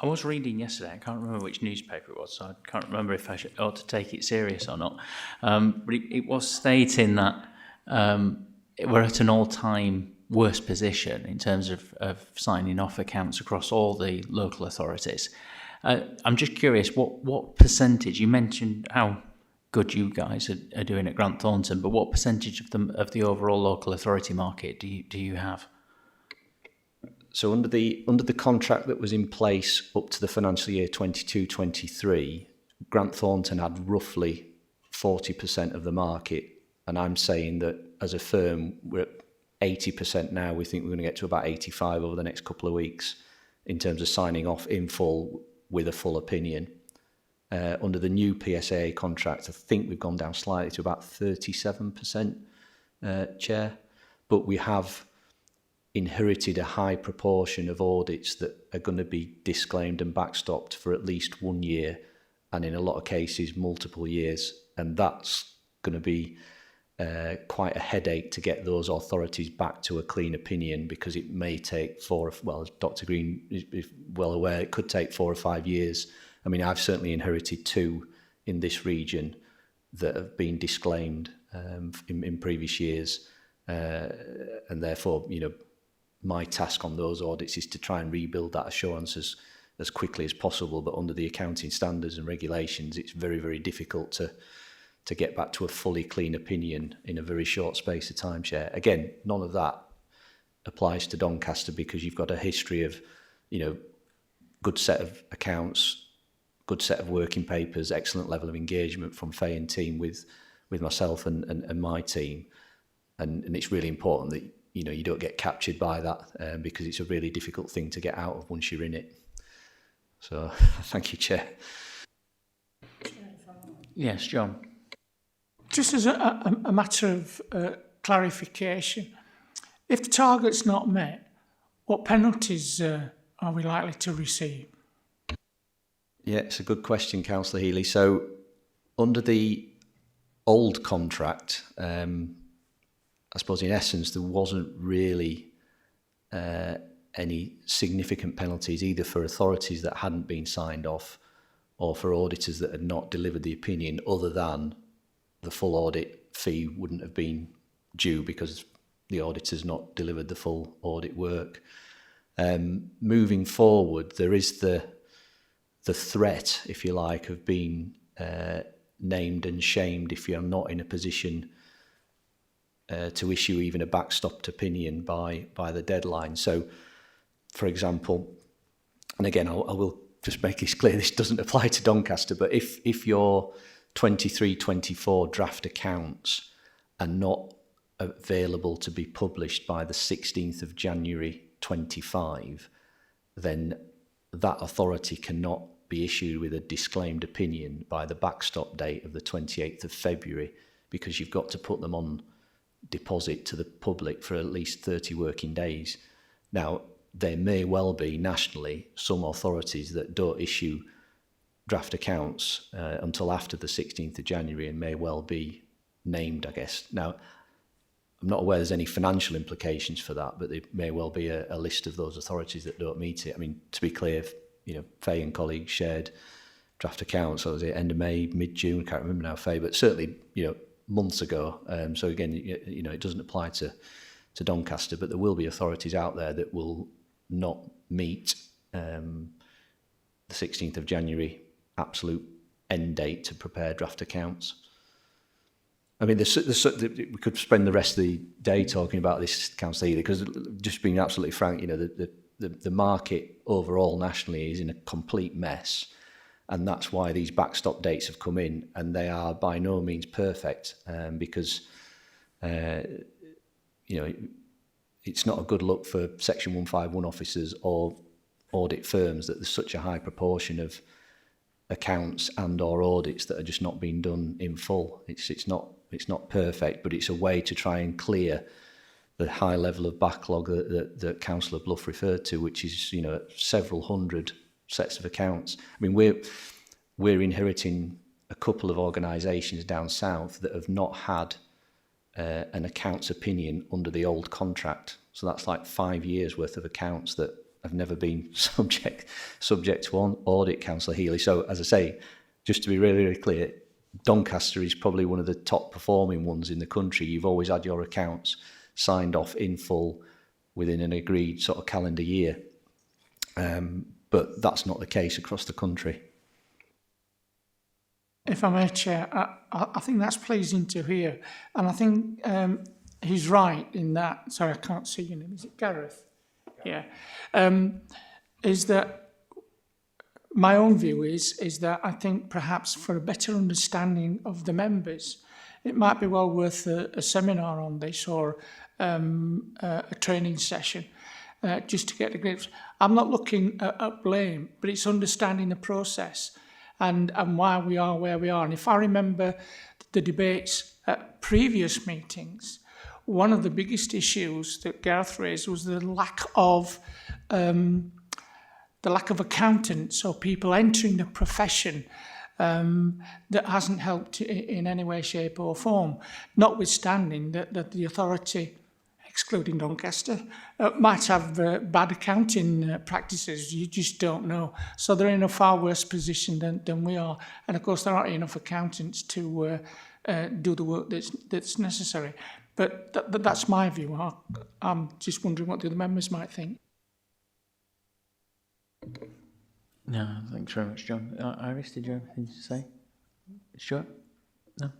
I was reading yesterday, I can't remember which newspaper it was, so I can't remember if I ought to take it serious or not. But it was stating that we're at an all-time worst position in terms of signing off accounts across all the local authorities. I'm just curious, what percentage, you mentioned how good you guys are doing at Grant Thornton, but what percentage of the overall local authority market do you have? So under the contract that was in place up to the financial year 22-23, Grant Thornton had roughly 40% of the market, and I'm saying that as a firm we're at 80% now. We think we're going to get to about 85 over the next couple of weeks in terms of signing off in full with a full opinion. Under the new PSA contract, I think we've gone down slightly to about 37%, Chair, but we have inherited a high proportion of audits that are going to be disclaimed and backstopped for at least 1 year, and in a lot of cases multiple years, and that's going to be quite a headache to get those authorities back to a clean opinion, because it may take as Dr. Green is well aware, it could take 4 or 5 years. I mean, I've certainly inherited 2 in this region that have been disclaimed in previous years, and therefore, my task on those audits is to try and rebuild that assurance as quickly as possible. But under the accounting standards and regulations, it's very, very difficult to get back to a fully clean opinion in a very short space of time, Chair. Again, none of that applies to Doncaster because you've got a history of, good set of accounts, good set of working papers, excellent level of engagement from Faye and team with myself and my team. And it's really important that, you know, you don't get captured by that because it's a really difficult thing to get out of once you're in it. So thank you, Chair. Yes, John. Just as a matter of clarification, if the target's not met, what penalties are we likely to receive? Yeah, it's a good question, Councillor Healy. So under the old contract, I suppose in essence there wasn't really any significant penalties either for authorities that hadn't been signed off or for auditors that had not delivered the opinion, other than the full audit fee wouldn't have been due because the auditor's not delivered the full audit work. Moving forward, there is the threat, if you like, of being named and shamed if you're not in a position to issue even a backstopped opinion by the deadline. So, for example, and again, I will just make this clear, this doesn't apply to Doncaster, but if your 23-24 draft accounts are not available to be published by the 16th of January 25, then that authority cannot be issued with a disclaimed opinion by the backstop date of the 28th of February, because you've got to put them on deposit to the public for at least 30 working days. Now, there may well be nationally some authorities that don't issue draft accounts until after the 16th of January and may well be named, I guess. Now, I'm not aware there's any financial implications for that, but there may well be a list of those authorities that don't meet it. I mean, to be clear, you know, Faye and colleagues shared draft accounts, so was it end of May, mid-June, can't remember now, Faye, but certainly, you know, months ago. So again, you know, it doesn't apply to Doncaster, but there will be authorities out there that will not meet the 16th of January absolute end date to prepare draft accounts. I mean, we could spend the rest of the day talking about this, Councillor Healy, because just being absolutely frank, you know, the market overall nationally is in a complete mess, and that's why these backstop dates have come in, and they are by no means perfect, because you know, it's not a good look for Section 151 officers or audit firms that there's such a high proportion of accounts and or audits that are just not being done in full. It's not perfect, but it's a way to try and clear the high level of backlog that Councillor Bluff referred to, which is, you know, several hundred sets of accounts. I mean, we're inheriting a couple of organisations down south that have not had an accounts opinion under the old contract. So that's like 5 years worth of accounts that have never been subject to audit, Councillor Healy. So, as I say, just to be really, really clear, Doncaster is probably one of the top performing ones in the country. You've always had your accounts signed off in full within an agreed sort of calendar year. But that's not the case across the country. If I may, Chair, I think that's pleasing to hear. And I think he's right in that, sorry, I can't see your name, is it Gareth? Yeah. Is that my own view is that I think perhaps for a better understanding of the members, it might be well worth a seminar on this or a training session just to get the grips. I'm not looking at blame, but it's understanding the process and why we are where we are. And if I remember the debates at previous meetings, one of the biggest issues that Gareth raised was the lack of accountants or people entering the profession that hasn't helped in any way, shape or form, notwithstanding that the authority, excluding Doncaster, might have bad accounting practices. You just don't know. So they're in a far worse position than we are. And of course, there aren't enough accountants to do the work that's necessary. But that's my view. I'm just wondering what the other members might think. No, thanks very much, John. Iris, did you have anything to say? Sure? No?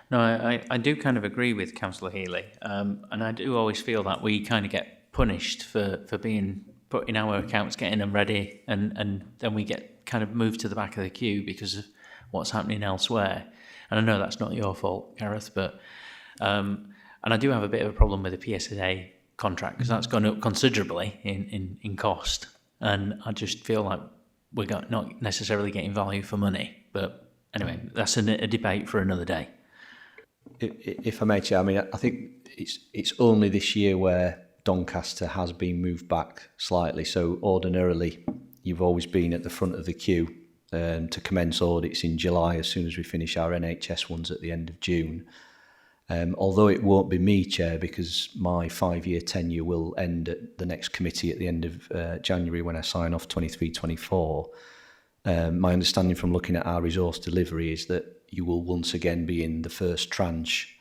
No, I do kind of agree with Councillor Healy, and I do always feel that we kind of get punished for being putting our accounts, getting them ready, and then we get kind of moved to the back of the queue because of what's happening elsewhere. And I know that's not your fault, Gareth, but and I do have a bit of a problem with the PSA contract because that's gone up considerably in cost, and I just feel like we're not necessarily getting value for money. But anyway, that's a debate for another day. If I may, Chair, I mean, I think it's only this year where Doncaster has been moved back slightly. So ordinarily, you've always been at the front of the queue to commence audits in July as soon as we finish our NHS ones at the end of June. Although it won't be me, Chair, because my 5-year tenure will end at the next committee at the end of January when I sign off 23-24. My understanding from looking at our resource delivery is that you will once again be in the first tranche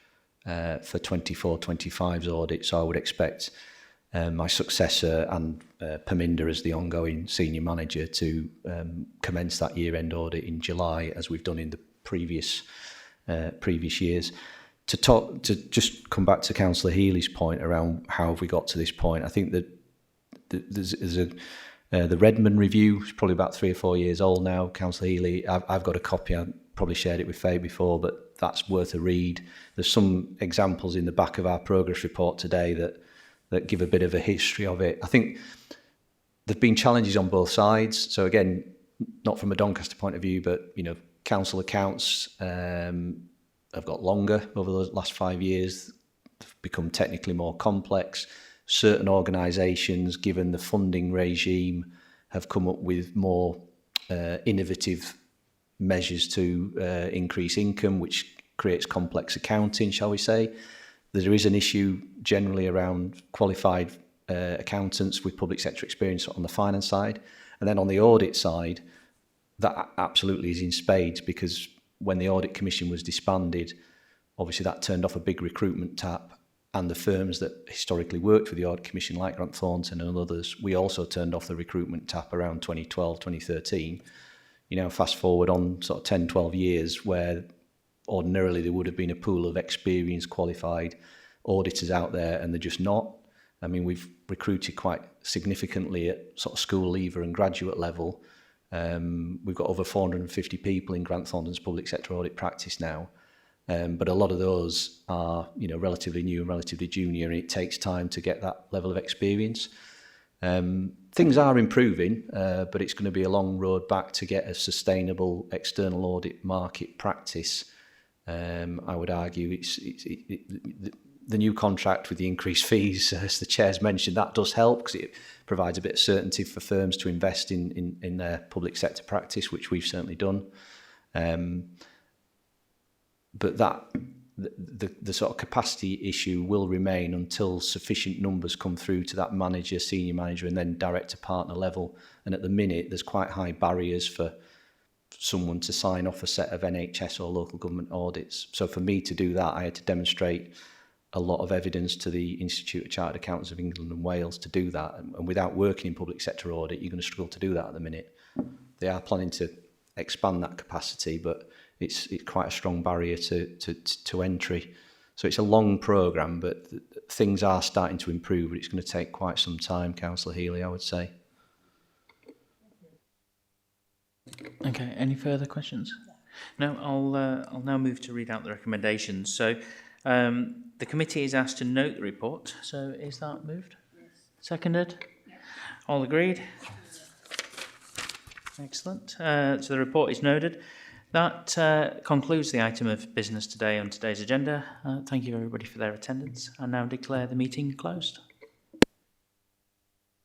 for 24-25's audit. So I would expect my successor and Perminda as the ongoing senior manager to commence that year-end audit in July, as we've done in the previous years. To just come back to Councillor Healy's point around how have we got to this point, I think that there's the Redmond review is probably about 3 or 4 years old now. Councillor Healy, I've got a copy. I probably shared it with Faye before, but that's worth a read. There's some examples in the back of our progress report today that give a bit of a history of it. I think there've been challenges on both sides. So again, not from a Doncaster point of view, but council accounts have got longer over the last 5 years. They've become technically more complex. Certain organisations, given the funding regime, have come up with more innovative measures to increase income, which creates complex accounting, shall we say. There is an issue generally around qualified accountants with public sector experience on the finance side. And then on the audit side, that absolutely is in spades, because when the Audit Commission was disbanded, obviously that turned off a big recruitment tap, and the firms that historically worked with the Audit Commission, like Grant Thornton and others, we also turned off the recruitment tap around 2012, 2013. Fast forward on sort of 10, 12 years, where ordinarily there would have been a pool of experienced, qualified auditors out there, and they're just not. I mean, we've recruited quite significantly at sort of school leaver and graduate level. We've got over 450 people in Grant Thornton's public sector audit practice now. But a lot of those are, relatively new and relatively junior, and it takes time to get that level of experience. Things are improving, but it's going to be a long road back to get a sustainable external audit market practice. I would argue the new contract with the increased fees, as the Chair's mentioned, that does help because it provides a bit of certainty for firms to invest in their public sector practice, which we've certainly done. But the sort of capacity issue will remain until sufficient numbers come through to that manager, senior manager, and then director partner level. And at the minute, there's quite high barriers for someone to sign off a set of NHS or local government audits. So for me to do that, I had to demonstrate a lot of evidence to the Institute of Chartered Accountants of England and Wales to do that. And without working in public sector audit, you're going to struggle to do that at the minute. They are planning to expand that capacity, but it's quite a strong barrier to entry. So it's a long programme, but things are starting to improve, but it's going to take quite some time, Councillor Healy, I would say. Okay, any further questions? No, I'll now move to read out the recommendations. So the committee is asked to note the report. So is that moved? Yes. Seconded? Yes. All agreed? Excellent. So the report is noted. That concludes the item of business today on today's agenda. Thank you everybody for their attendance. I now declare the meeting closed.